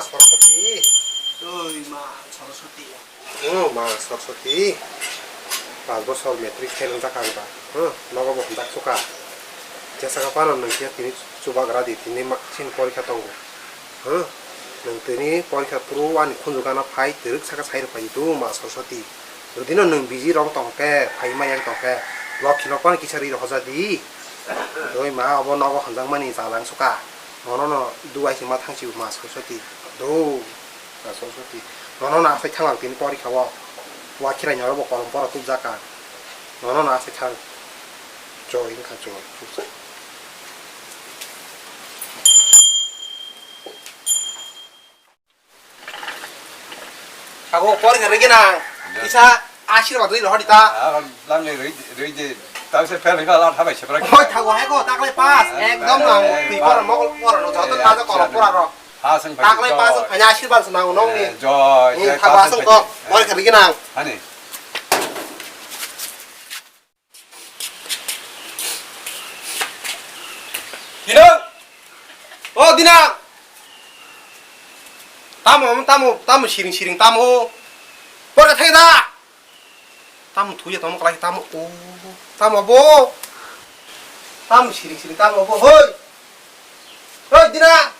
सरस्वती मा सरस्वती मा सरस्वती 5 বছর মেট্রিক ফেল जाखांबा नगबो हमदाक सुखा जेसाखापानो नोंखिया तिनि सुबाग्रा di तिनि sin परीक्षा दंगो नोंतोनि परीक्षा पुरुवानि खुनजुगाना फाइ तिरुक साका साइर फाइ तु मा सरस्वती रुदिनो नों बिजि रं तंके फाइ मायां तंके लखि लखन किसारि हजादि दय मा अब नगो हमजांमानि जालां सुखा ननो दुवाइसि मा थांसि मा सरस्वती दो मा सरस्वती ननो ना फाइ थांलां तिनि परीक्षाव 와 키라냐로 먹고 하는 거라 또 잠깐 너는 아직 한 조인 가져 하고 버리가 되기나 이사 아시르바도 이러 허리다 랑네 레이제 당세 펠리가 라 타베 쳬브라 타고 해고 딱래 빠스 액덤랑 비거를 먹을 거를 저도 가서 걸어 보라로 하승 딱래 빠스 그냥 실반스 나오고 농니 저 타고 와서 거 버리가 되기나 아니 디낭 디낭 따무 시링 따무 버리가 타기다 따무 두개 더 먹으라 따무 오 따무 뭐 따무 시링 따무 뭐 허이 디낭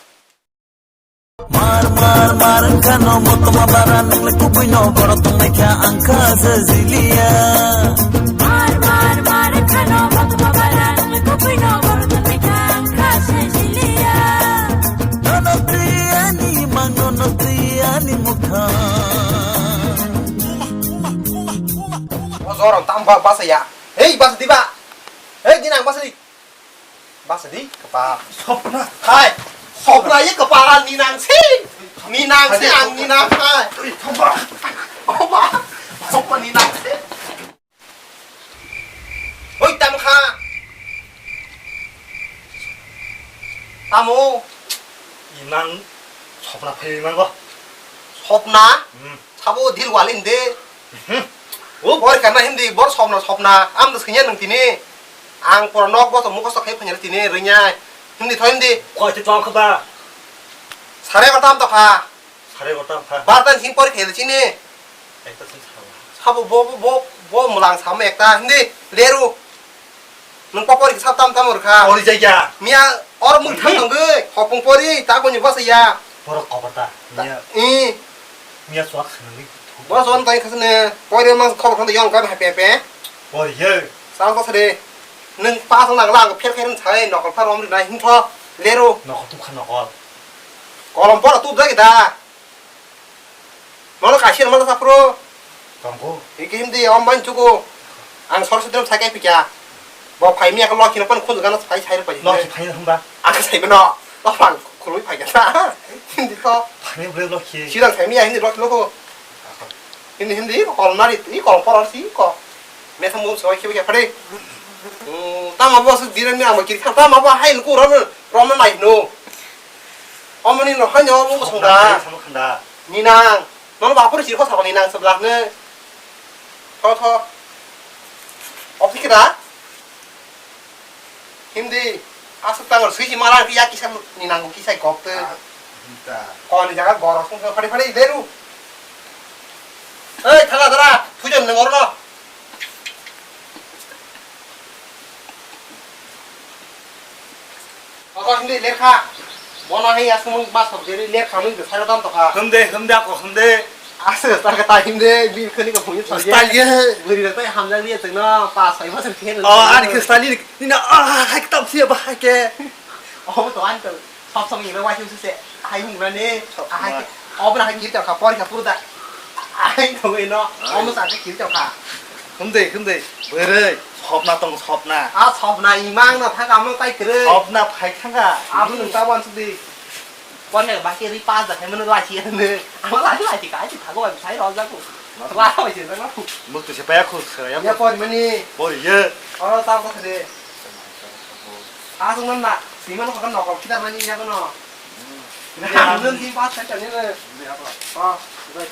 mar kano mutma baran lekubino korotong nekya angka zazilia mar kano mutma baran lekubino korotong nekya angka zazilia nonotriani mukha orang tambah bahasa ya hei bahasa di pak hei dinang bahasa di kepala sopna hai sopna ya kepala ninang sing ang ninang hai sopna ninang sing oi tamkha tamu 이만 서브나 페이만 거 sopna sabu dil walinde bor karena hindi bor sopna am das kenya nang tini ang pornok bo tomu ko sakai phanya tini renya hindi thoi hindi 과지 좀 커봐 sare katam to kha 사례 거다 파 bartan him pori khel chini 액터 좀 sabu bo mulang sam ekta hindi leru nung popori sap tam ur kha 어디 자기야 mia or mung thang dong ge hopung pori ta ko ni basaya 버럭 거봤다 미야 미야 수학 하는 bo son tai khasne pori mang khop khang de yong ka ha pe 어디 예 sang ko sare nung pa sang lang ko phet khen chai nok ka rom ri nai him tho leru 너 같은 칸 너거 kolom pora tu da kita mana kasih mana sapro 광고 iki hindi om ban chuko ang soroswati ram sakai pikya bo phai mi ak lo khin pan khun gan phai chai pa 너 파인 한바 ak sai bano lo phang khului phai ka hindi to 파인 왜 넣기 sidang sai mi hindi lo ko hindi kolom nari i kolom pora si ko me tham mum soi ki phai ta ma bo su diran mi am ki ta ma bo hai lu ko rom nai no 어머니 너 한여 먹고 성다 사먹한다 니낭 너는 앞으로 지고 사고 니낭 서블라는 더 어떻게다 힘디 아스땅을 쓰지 마라 그 야기 참 니낭 거 기사이 겁들 진짜 거니 자가 걸어 송송 파리 내루 에이 타가더라 두점 는 걸어 아까 힘디 내가 뭐나 해야 스물 마서 제리 내 가면 그 살아담도 가. 흠대 아까 흠대 아스 따가 다 힘내 밀 크니까 보니 저 스타일이 우리가 또 함장리에 있잖아. 빠 사이 맛을 피해는. 아니 그 스타일이 니나 할게 땀 피해 봐 할게 또 안도 섭성이는 와 힘쓰세. 아이 문라네. 아 어브나 한 길자 가 버리 가 부르다. 아이 동이너 어머 산게 길자 가. 흠대 왜래 섭나 섭나 아 섭나 이망나 다 가면 따이 그래. 섭나 발칸가 아무는 따번 쓰디. quan hệ bà kia đi pa giật hay mình lại chị nữa nó lại thì cái thì thằng gọi thấy đó ra cũng lại hỏi chuyện đó mức tôi sẽ bé khu sửa ya pon mani bồi dơ tao có thể à xong năm nè thì nó còn nọ còn kita mani nha con nọ làm lương thì bắt sẽ trở nên là đây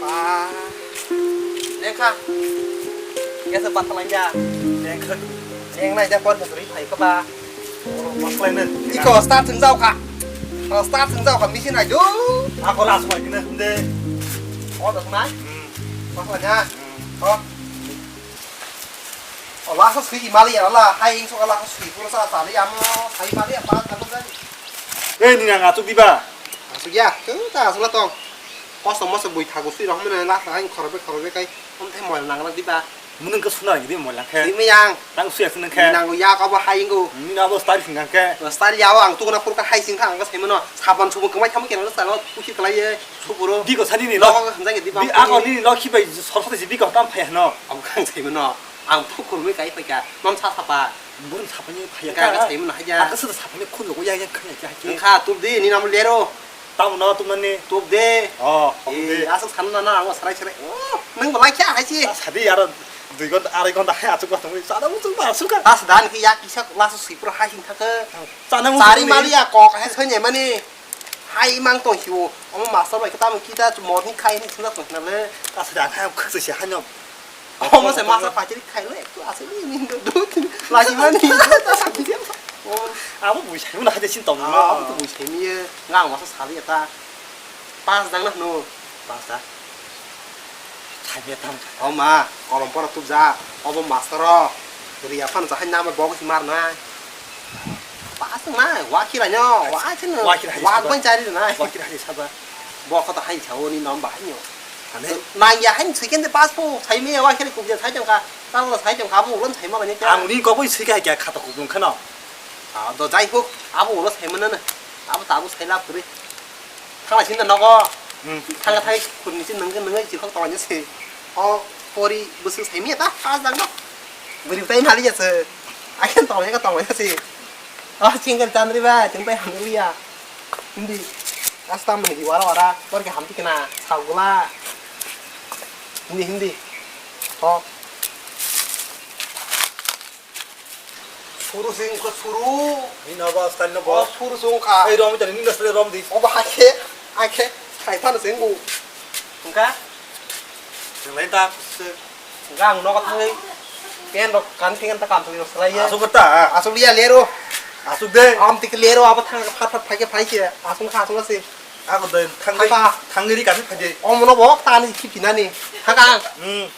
pa Neka ya sempat belanja yang này ra pon phải phải các ba mắc lên Iko startถึงเจ้าค่ะ start 생자 còn 미신 아주. Aku langsung aja nih, 근데. được không này? Bắt vào nha. Lá sốt suy Himalaya đó là hay anh số lá sốt suy của nó sao đi thấy Himalaya ba thằng luôn đấy. 왜 니랑 아쪽 디바? Suy ya, cứ ta số lá tông. Có sống mà bùi thằng của suy đó không nên lá anh khờ cái không thấy mồi nàng đang đi ba. 무는 그 순아 이게 뭐랑 Đi 캐. mấy yang. 땅 수야 쓰는 캐. Nàng của ya có bao hay anh cô. 니나도 스타일 생각 캐. Style 야와 안 또나 포르카 hay sinh thằng có thấy mà nó 4번 초보 그만 참게 nó sao nó cũng chỉ cái 초보로. 니가 사진이 nó 너. 현장에 đi 니 아가 니너 키베 서서지 니가 땀 파야 너. ông khang thấy mà nó ông thuốc cùng với cái phải cả non sa thapa 무는 사번이 파야 cái thấy mà nó hay ra 아까 쓰다 사번이 콘 요거 야야 큰야 nhưng 야지. kha tụt đi ni nằm lero 땀 넣어 ጡ만니. tụt đi 어. 이 아서 사는 나나 뭐 살아 살아 nâng vào lại kia hay chi 사디 알아. 너 이건 알아 이건 다 해. 아쪽 같은 거 싸다 무슨 말 수가. ta sẽ đàn cái yak kia là số xịt pro hai hình thắc 싸나 무슨. sari maria có cái hơi nhẹ mà ni hai mang tổ chiu ông mà sao vậy cái ta mình kia chụp một những khay ni chúng ta tổ nào lên 따스지 않아요. 크스 시 한염. ông mà sẽ mang sao phải chỉ khay lên tôi sẽ đi mình đối là gì mà ni ta sao đi tiếp 아무 뭐 잘못 하지 진짜 없는 à 거. ông tụi xem như ngang mà sao sari ta pas đang nó nô 맞아. 잘했다. ông mà còn làm bao tụt ra ông master rồi thì à phân ra hai năm mà bỏ cái gì mà na quá sưng na quá kia là nhau quá chứ nữa quá quan trai đi này 와기를 하지 사봐. bỏ có ta hay cháu đi nón bãi nhiều 안 해. này giờ hành sự kiện thì passport thấy mấy quá cái cũng giờ thấy trong cả tao là thấy trong cả bộ lớn thấy mà cái nhá 아무리 거기 세게 하게 가다 구분 크나. à đồ dây phúc áo bộ nó thấy mà nữa áo tao cũng thấy lắm rồi thằng là chính là nó có 응. thằng là thấy quần chính nâng cái chỉ không to như thế cô đi bữa xưa thấy miệt á phá răng đó bữa đi tay mà đi giờ ai cái to như thế chính cái chân đi ba chúng tay hàng đi à đi Asta mình hiểu ra còn cái hàm thì cái nào sao là hindi suruh sing ke suruh 이나 봐 스타일 너 봐. suruh sung ka 에이 롬이 전 닝가 스타일 롬디. ba ai ke khai than sing gu ka 레이다. gang nó có thấy cái nó cắn ta cảm thấy nó sai á 아속었다. asumlia lero 아속데. tik lero apa thang phat phai cái phai kia asum kha sung si 아고들 탕리 탕리리 가서 파지. nó bỏ ta đi khi pina ni ha gang 응.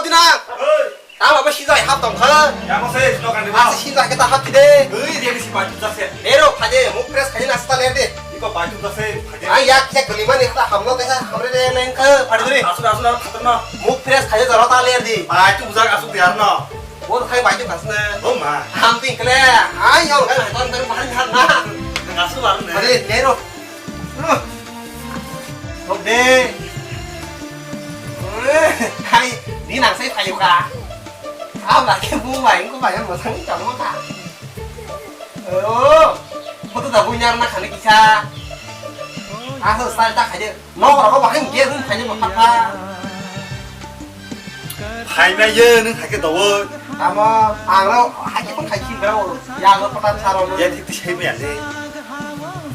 Tina tao mà bây giờ học tổng hơn 야고세 지나가는 à xin lại cái ta học thì đi 으이 리리시 바주다세. Nero phai một press khai na sta lên đi 이거 바주다세 파지. ai yak check kali mana kita हम लोग कैसा हमरे ले लें कर पढ़ दे 아수나 파트나. một press khai जरा ta lên đi 아, 좀 우작 아수 대하나. वो khai bài chung kasna 엄마. ham tin kle ai nhau cái này con bán thân na 아수 말네. đi Nero một đi hay đi nàng xây phải cả ao là cái vui mày có phải ăn một tháng chồng không cả một tôi đã vui nhau mà khẳng định cha à thôi sai ta phải đi nó là có bảo hành kia cũng phải như một phát ra 파이메예는 하게 더워. à mà à đâu hai cái con khai kim đâu ya nó có tan sao đâu 얘 택시 해면 안 돼.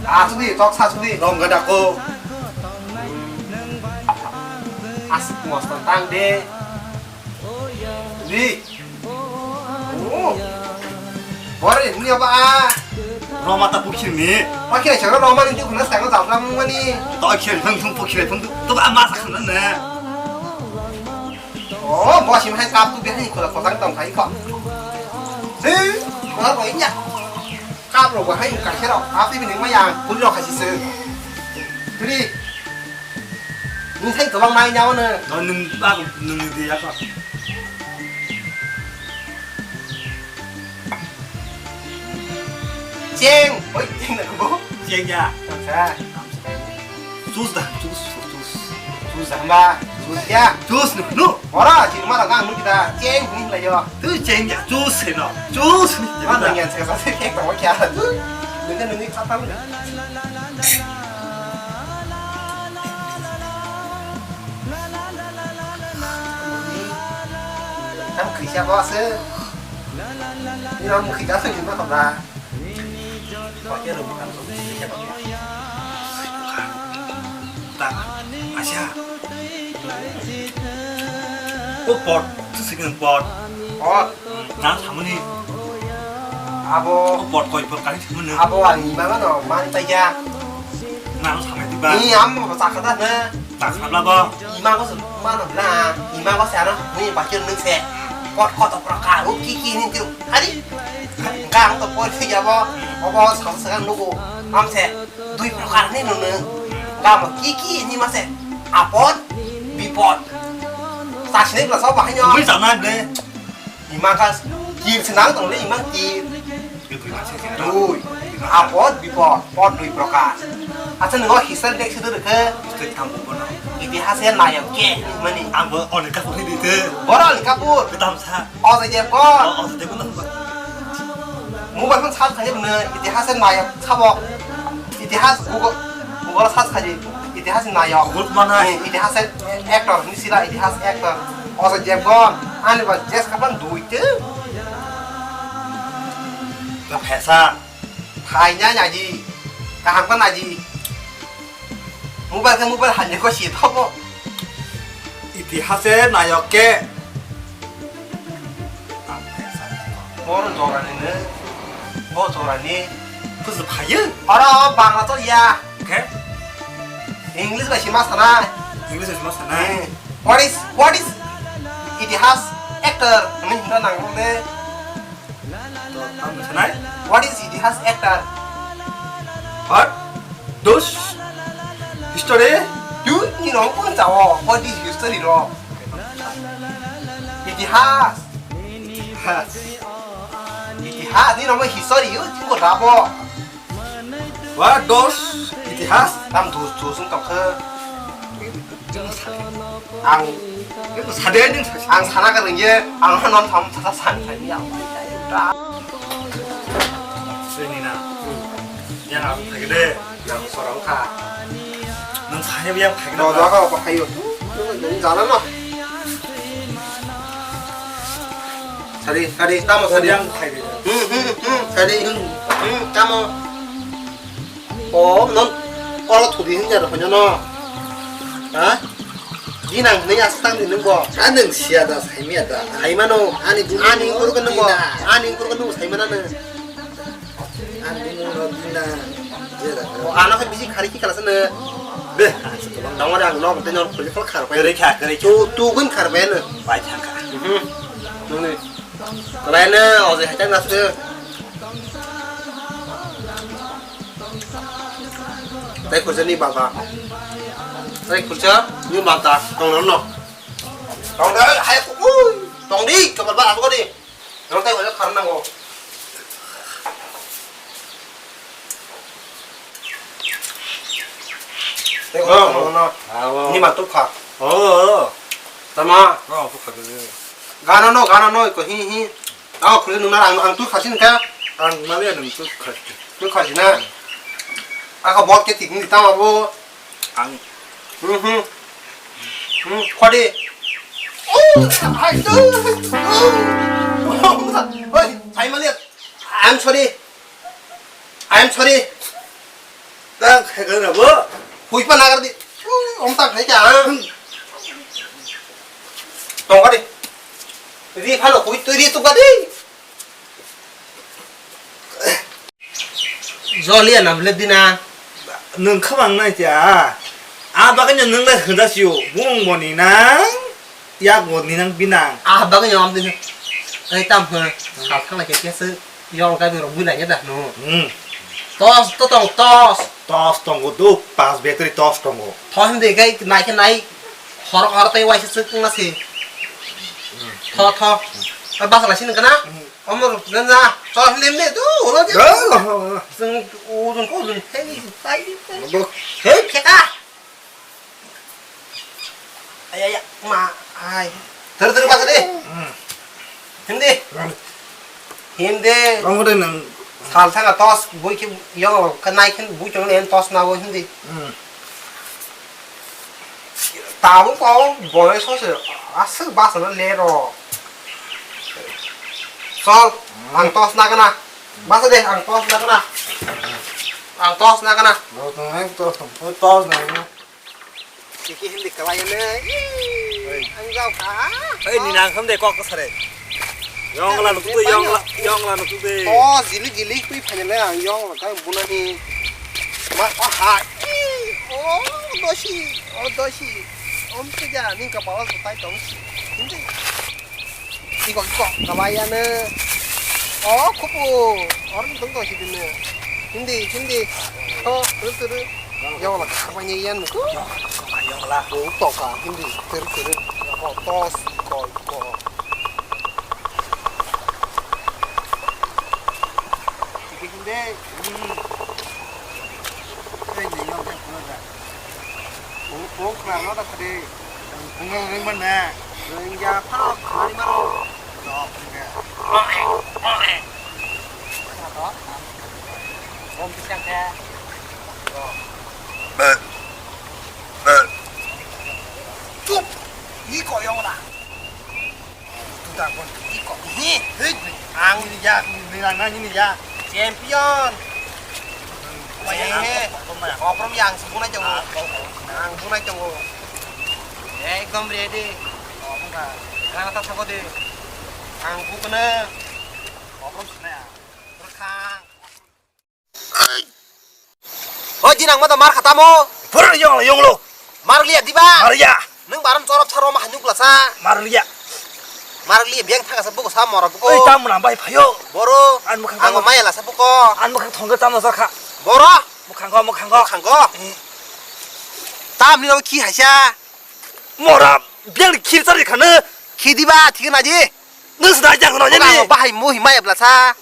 à xuống đi cho xa xuống đi 너무 가다고. à một phần tăng đi đi bỏ đi nhiều ba 로마타 복실니. mà khi này chẳng có đâu mà nhưng nó sáng nó dọc lắm mà đi 너키를 흥풍 복실에 풍도 또가 마삭하네. bỏ chim hai cặp tôi biết hay là có tăng tổng thấy không đi nó có ý nhỉ cặp rồi có hay cả thế đâu áp đi mình mấy dạng cũng lo phải xử cứ đi mình thấy tụi bằng mai nhau nữa 너는 빠고 능력이 약간. chen ôi chen là bố 쟁야. sao 조스다. 조스. chú giảm ba chú ya 조스는 너. bỏ ra chỉ mà là ngang muốn kita chen cũng là do 그 쟁야 조스에 너. 조스. mà là nghe sẽ có thể kẹt tổng cái kia đừng có đừng đi phát tâm em khỉ xe bó sư nhưng mà một khỉ cá sinh nó không ra có kia rồi một cảm xúc khỉ xe bó 딱 아시아. 또 뻗, 스스기는 뻗. 난 사모니 abo 또 뻗, 거의 뻗, 까지 사모는. abo anh mang nó mang tay ra 난 사모니 봐. đi ấm mà sạc cái nè 나 살라봐. mang có sự mang nó là mang có xe nó mình bảo chân nâng xe con tập ra cả lúc kiki nên chịu hãy đi càng tập coi thì giờ bo sáu sáng lúc am xe đuôi ra cả nên nó nữa làm mà kiki nhưng mà xe apot bipot sạc này là sao bảo nhau 왜 장난 돼? mang cái senang tầng lấy mang kì 이거 그만 세게. đuôi apot bipot pot đuôi ra cả asal nggak hisar dek sudah ke 스테이크 한 번. itihasnya naik ke mana 아, 뭐 오늘 갖고 해야 돼. boral kabur 그다음 사. 어제 거 어서 되고 나. 무발은 사 가지 bener itihasnya naik sabok itihas gua 사 가지 itihasnya naik 그걸 그만하. itihasnya actor ini sila itihas actor 어제 거 ani ba jes kapan duit 그 회사 thainya nyaji kaham kan aji mobile hanya có xịt thôi 이티하세 나였게. 뭐는 저라니는 뭐 저라니 무슨 파일? 알아 방아 또야 오케이. 잉글리스가 심하잖아 잉글리시 좀 하잖아. what is itihas actor mình đã nặng luôn đấy 다음 괜찮아? what is itihas actor What? Those history? you như nó cũng cháu what is history rồi itihas itihas ini namanya history itu juga rabo What? Those 이티하스? làm thủ sinh tập thơ ang 이거 사대는 사실. ang 살아가는 게 ang 하나만 더 찾아 사는 삶이야 수인이나. 그냥 안 가게 돼. yang seorang kah 넌 사냐 그냥 가게 너 돼. 나가 봐 아유 너무 잘하나 자리 따모 자리 그냥 가게 돼. 응 자리 응 따모 넌 얼어 도디 hin자로 보냐너 아 니랑 내가 스탕 있는 거 나는 시야다 삶이야다 아이마노 아니 아니 그러겠는 거 아니 그러겠는 거 사이만하는 아니는 어디나 이제다 안 하고 미지 가리키 갈았네 네. 당월이 너 그때 너 걸리 걸 가르 그래 캬 그래 캬. 뚜근 가르베는 많이 캬 가. 너네 그래는 어제 해장 났어 đây của dân đi bảo vào đây của chưa như bảo ta còn lắm rồi còn đấy hay ui còn đi cho bạn bạn có đi nó tay của nó khăn năng rồi đây của nó nhưng mà tốt thật tao mà gà nó có hi đó 그래서 누나 안 뚫 가시니까 안 말이야는 또 가. 뚫 가시나 아까 뭐 이렇게 딩 있다고 안. 과리 아이 잘만이야 I'm sorry 딱 해가나 뭐? 보이빠 나가리 엄딱 되자 동가리 리 팔로 보이 뚜리 뚜가리 저리야 남레디나 넌 커만 나자. 아 바가냐 너가 흔다시오. 몽원이랑 약원이랑 비낭. à bác cái nhóm đi đây tầm thôi khảo thằng này cái sư do cái việc vui này nhất là nó 응. to 토스던 것도 바스 배터리 토스던 거. thôi em để cái này họ tay quay sức cũng là gì thôi bác là xin cái nào ông mà lên ra cho em lên đi tú nó chứ dừng dừng có dừng thế gì tay 뭐 thế kia ta ai mà ai 들어 가서 đi 힘내 아무래는 살사가 토스 뭐 이렇게 영어 끝나이 큰 무정 낸 토스 나고 힘들 다음 거 뭐에 소스 아스 바스는 레로 안 토스 나가나 바스 돼안 토스 나가나 안 토스 나가나 너도 또 토스 나요. 이게 힘들 거 봐야네 Anh giao cá. Ê, nhìn nàng không để con có sao đây? Yong là nó tụi yong là nó tụi. Có gì lý quý phải lấy hàng yong là cái bún này. Mà có hại. Đôi xì. Ông cái nhà nên cả bảo là tay trống. Đúng thế. I거 가봐야는 코프 얼음 정도 시드네 hindi terus yang lah kapannya yan ko yang lah to ka hindi terus tos ko hindi ini yang kan pura oh kran nó đã kade ngang ngang mana ngang ya pa mari maro Om pisang kaya. Cúp. Iko yung na. Tuta kon iko. Ni, hei. Ang ni ya, ni ya. Champion. Bayang ko from yang sebuna jong. Ang buna jong. Ekdom ready. Oh, buka. Kana ta sago de. Ang bukana. Oh, from sana. Berkang. Oh, jinang mata mar katamu. Pura yong lo. Mar lihat di ba? Maria. Neng baran corop caro mah nyuk lasa. Maria. Mar lihat biang thang sabu sa mor bu. Oi, tam nambah payo. Boro. An mukhang Ang maya la sabu ko. An mukhang thong tam sa kha. Boro. Mukhang ko. Khang ko. Tam ni lo ki ha sha. Mora, biang ki sa ri khana. Ki di ba thik na ji. Nus da jang no Ang ni. ba hai mu hi maya bla sa.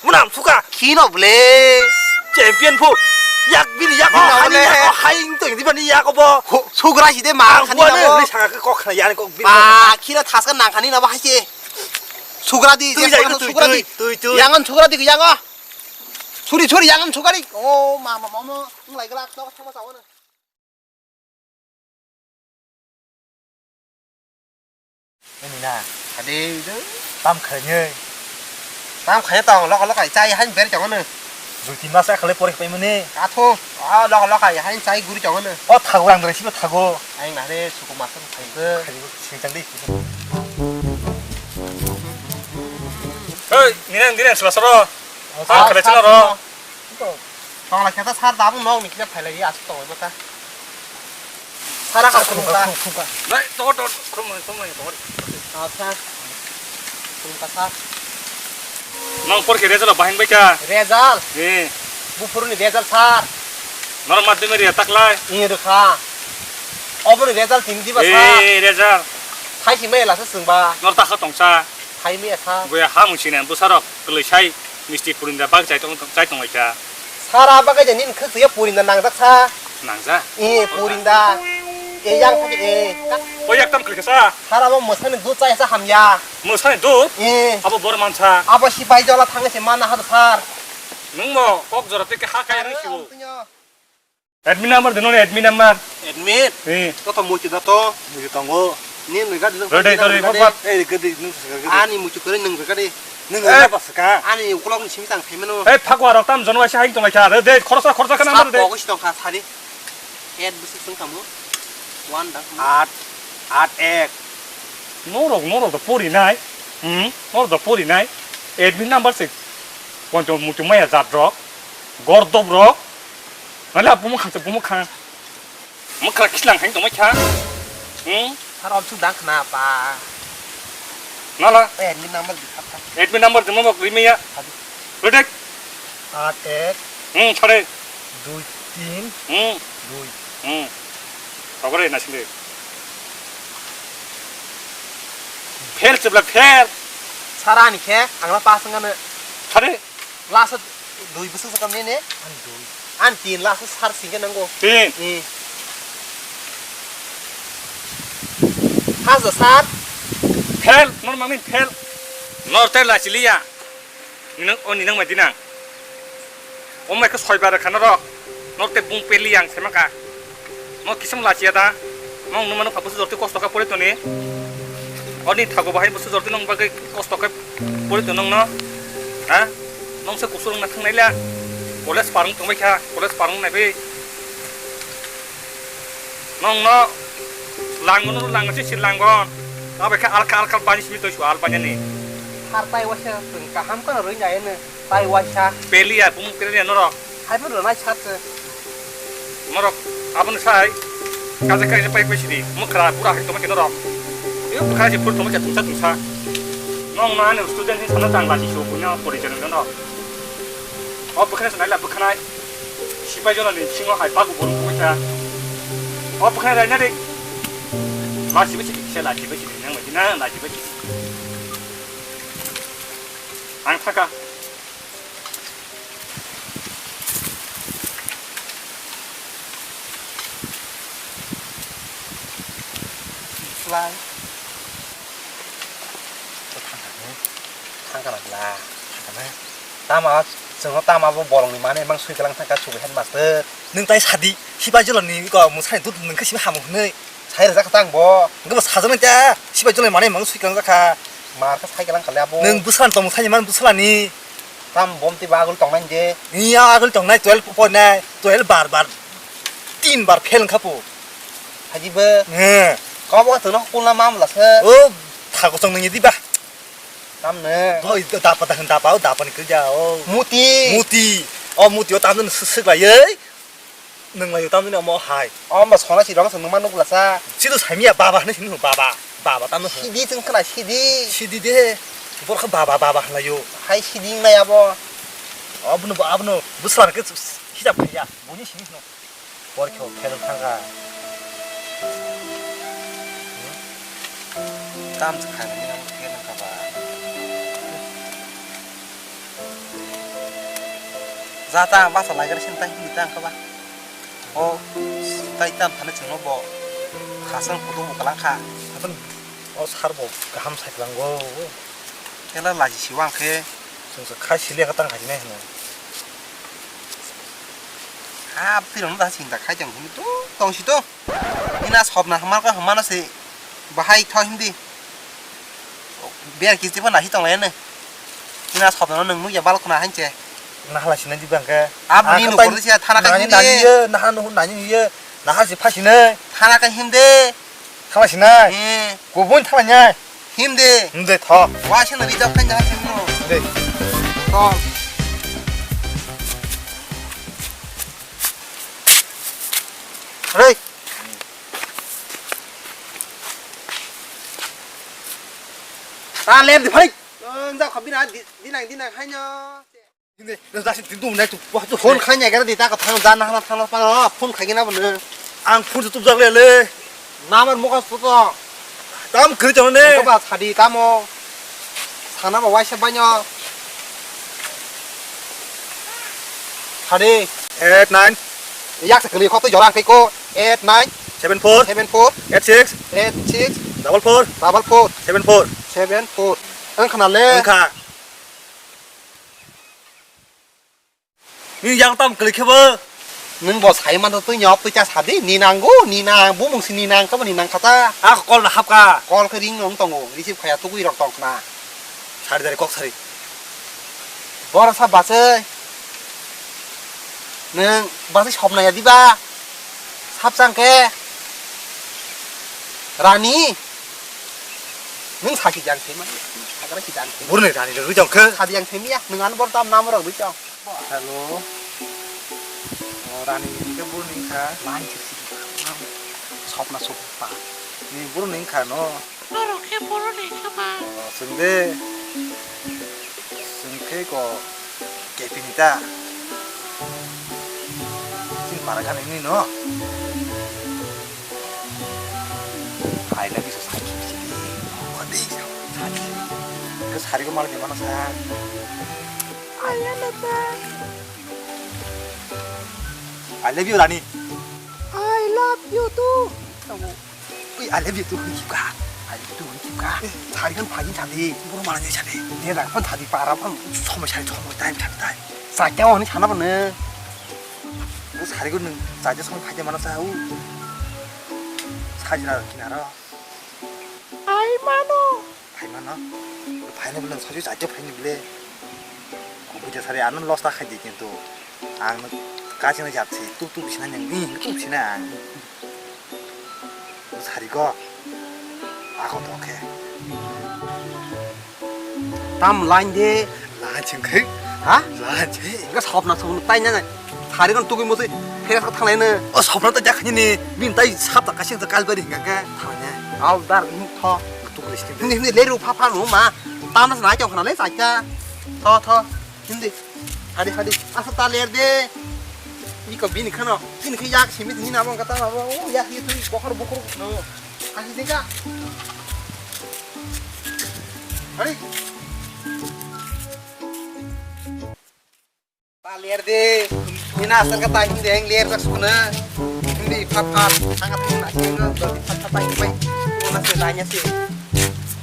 Munam suka. Ki no ble. Champion pu. Yak bin yak ho hani yak haing teng di bani yak bo. Sugra hi de ma khani na bo. Ni sa ko khana yan ko bin. Ba ki na thas kan nang khani na ba ha si. Sugra di. Sugra di. Yangan sugra di yang ah. Suri yangan sugra di. Oh, mama nglai ka la so thang ma sa na. Ini na. Ade de. Tam khanye. Tam khanya tong lo kai chai han ber chong na. Rồi tìm ra sẽ khởi bồi phải mình nè. Cá thô, lo cái hai trái guri chồng nữa. 타고 랑 그래 집에 타고. Anh là đây sụp mặt xong thấy cơ. 생장 돼. 니네 슬라서로. 그래 지나러. Còn là ta sát đá nó mình sẽ phải lấy áp tỏi mà ta. Sát đá không ta. Đấy, tôi không. Sát. Không ta sát. Nang por kire jala bahin baika. Rezal. Bufur ni rezal sar. Nor madhyame ri taklai. Ini được ha. Obor ni rezal tin di ba sa. Rezal. Thai chi me la sa sung ba. Nor ta kha tongsa. Thai me sa. Goya ha mungsinan busarok klei sai misti purinda bag chai tong laika. Sara ba ka janin khus ya purin da nang sak sa. Nangja. Purin da. Yang thai Oyak tam klekasa. Sara ba mosan du chai sa hamya. Musane du. Abo bor mancha. Apa si bai jala thang se mana ha sar. Nungmo kok jora te ha kaya ni kibo. Admin number dino ne admin number. Admit. Ko to mucu da to. Muju tongo. Ni ngai ga Doi bat. 그들 Ani mucu kore nang ga de. Eh pasaka. Ani uklong ni simitang phemeno. Eh phagwa tam jonwa shi haing tong laika. De khorsa ka number de. Ko shi tong kha thari. Ed busi sung kamu. Wan da. art egg Norok the 49. Norok the 49. Admin number 6. Konto mucu maya zat rock. Gordob rock. Nala pumukang. Mukra kislang haing tong laika. Har om chung dang khna pa. Nala Admin number di khat. admin number dimo mok rimia. Redek. Art egg. Chare. 2 3 2. Kagore nasinde. Fail chebla fail. Sara ni khe angla pa sang na. Chare. Last 2 busu sakam ne. An 3 last sar sing nang go. Tin. Has the sar. Fail. Nor mamin fail. Nor tel la chilia. Ninang madinang. Omai ka soibar khanaro. Nor te bung peli yang semaka. Nor kisam la chiada. Nong numano ka busu dorti kosto ka pore to ni. Oni thago bahai busu dorti nong bagai kosto ka pore to nong no. Ha? Nong se kusurung na thangnai la. College parang tongbai kha. College parang nai be. Nong no Langun langun sih langgon. Apa kayak alkal banyak sih itu soal banyak nih. hartai wasya kaham kan harus nyain tai wasya Peli ya, bung peli ya norok. hai pun udah chat Norok, apa nih say? Kaza kaza pai pai sih, mau kerap pura itu makin norok. Itu bukan sih pura makin tusa. Ngomong mana student ini sana tangga sih punya politik norok. Oh bukan sana lah bukan ay. Siapa jualan nih, singo hai bagu buru punya. Oh bukan ada nyari. Masih bersih, saya lagi bersih, yang mana lagi bersih. Angka fly thang kan lah tama semua tama bolong di mana emang sui kelang thang kacu headmaster neng tai sadi siapa jualan nih kok mau saya itu neng ke siapa hamu nih saya rasa ketang bo nggak mau saja aja siapa jualan mana emang sui kelang kakak marka saya kelang kalya bo neng busalan tong saya mana busalan nih tam bom tiba agul tong nanje iya aku tong naik 12 point naik 12 bar 3 bar fail kapu haji be 네 kau bukan tuh nak pulang mam lah se oh tahu tong neng itu bah tam ne oh itu dapat nih kerja oh muti muti oh muti oh tamu sesek lah ye neng lah tamu nih mau hai oh mas kau nasi dong seneng manuk lah sa situ saya mia baba nih sini baba tamu sidi ceng kena sidi sidi deh boleh baba lah yo hai sidi na ya bo abnu busalan ke siapa ya bunyi sini no boleh kau kalau tangga tam sekarang ini kamu kira kabar zata bahasa lagar cinta kita kabar oh kita tam panas cengok bo hasan putu bukalang kah apa oh sarbo kaham saya bilang go kalau lagi siwang ke so kasih lihat katang kasih nih no ah pilih dah cinta kajang itu tong situ ini as hobna hamar kan hamana se bahai thau hindi biar kita pun nahi tong lain nih ini as hobna neng nu ya balok na hance nah lah sini di bangke ab ni nu kursi thana kan hindi nah nanya iya nah sih pas sini thana kan hindi kamu sini gubun tamanya hindi 근데 더 와시는 리잡 한 장씩 뭐 네. 또 그래 아 램드 파이 응자 겁이나 디낭 하냐 근데 너 다시 뒷도 내 또또 폰 카냐 그래 디다가 타는 잔 하나 타는 파나 폰 카기나 보네 안 폰도 또 잡을래 나만 뭐가 썼어 다음 그랬잖아 그거 봐 사디 까모 사나 봐 와셔 바냐 사디 8 9 약 그리 커도 저랑 빼고 8 9 7 4 7 4 8 6 8 6 더블 4 더블 4 7 4 7 4 응 khăn 카 이 양땀 그렇게 봐 nâng bỏ sấy mà tôi nhọp tôi cha sạch đi nì nàng gỗ nì nàng bố mong xin nì nàng các bạn nì nàng khát ta 아 그걸 합가 con cái đinh nóng tòng ngủ đi xếp khỏe tôi quy đọc tòng na 자리자리 꼭 사리 bỏ ra sao bà ơi nâng bà sẽ shop này đi ba sắp sang ke rani nâng sạch chỉ dàn thế mà cái chỉ dàn thế 모르네 다니를 의정 그 sạch dàn thế mía nâng ăn bọn tam nam rồi biết chưa hello 라니 이게 모르니까 많이 드시 shop na shop pa 니 모르니까 너 이렇게 모르니까 봐. 근데 승패고 개빈이다 지금 말하자는 니 너 아이라비서 사기지 어디 사기 그 사리고 말하지 마라 사 I love you 라니 I love you too. I love you too 기가 I love you too 기가 자리간 봐긴 잘해 뭐로 말하냐 잘해 내가 한 다디 빨아 한 처음에 잘 처음에 타임 잘해 싸게와는 자나 보네 뭐 사리고는 자제 손 파지 마라 사우 사지나 기나라 알마노. 파이마나 파이나블은 사주 자제 파이나블레 고부제 사리 안은 로스타 하지 또 안 까지는 잡지 뚝뚝 비시나 냥이 뚝 비시나 사리고 아고도 오케이 땀 라인데 라칭크 아? 라칭 이거 사업나 사업나 따이냐 다리건 뚜기 모습 페라서 탕내는 서브란다 약하니 민따이 삽다 가시도 깔버리 인가가 타냐 아우 나더 또 그러시게 근데 내려 파파는 엄마 땀나서 나죠 하나 내 살까 더 근데 하디 아서 딸래데 이거 비니 커너 비니 그 약 심이 드니 나만 갖다 놔봐 야 이거 또 뭐하러 못 걸어 너 다시 내가 아니 딸래데 니나 asal kata ini deh liar tak sukuna ini papat sangat enak sih nggak papat ini baik masih tanya sih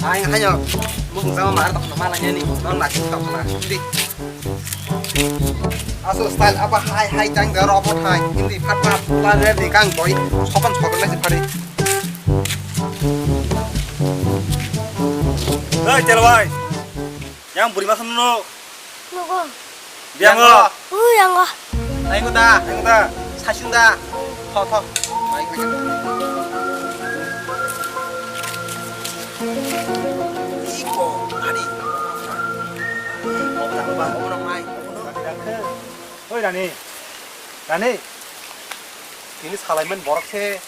hanya mungkin sama marah tak namanya nih non nasi tak pernah ini asal style apa hai jang robot hai ini papat 딸래 di kang boy sopan masih pari Hei celawai yang beri makan dulu 누구? biang lo 양아. 아이고다 사준다 더 아이고 이거 아니 어머나 마이 Ôi Rani ini salaiman borak sih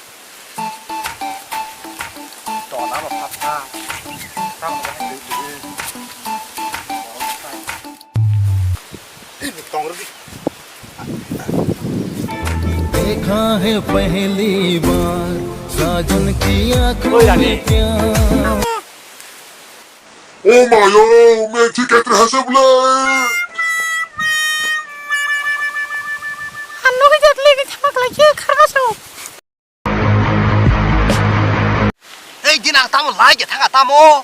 đỏ lắm mà phát ra sao mà cái Tong rồi đi देखा है पहली बार साजन की आंखों Ôi Rani प्यार Oh my god, man, ticket terhasablah. 안 녹이 잡리게 잡아갈게 가라서. 에이 니나 땀을 나게 타가 땀어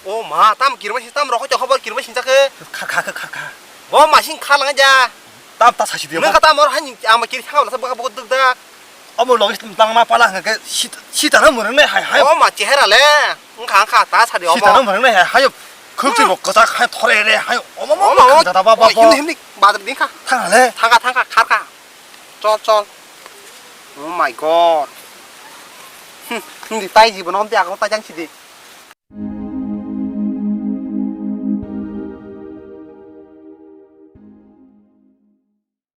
오마 땀 기름을 땀 넣고 저 허벌 기름을 진짜 가가 뭐 마신 칼랑 하자 땀다 사시 되어 내가 땀을 한 아마 길이 타고 나서 뭐가 보고 득다 어머 너기 좀 땅마 빨라 그 시다는 뭐네 하여 어 맞지 해라래 응강가 다 사리 시다는 어머 뭐네 하여 걱정 못 거자 하여 토레래 하여 어머머 어머 다 봐봐 힘내 마들 링카 탕하래 타가 가가 쩔 오 마이 갓 근데 따이 집은 언제 아까 따장치디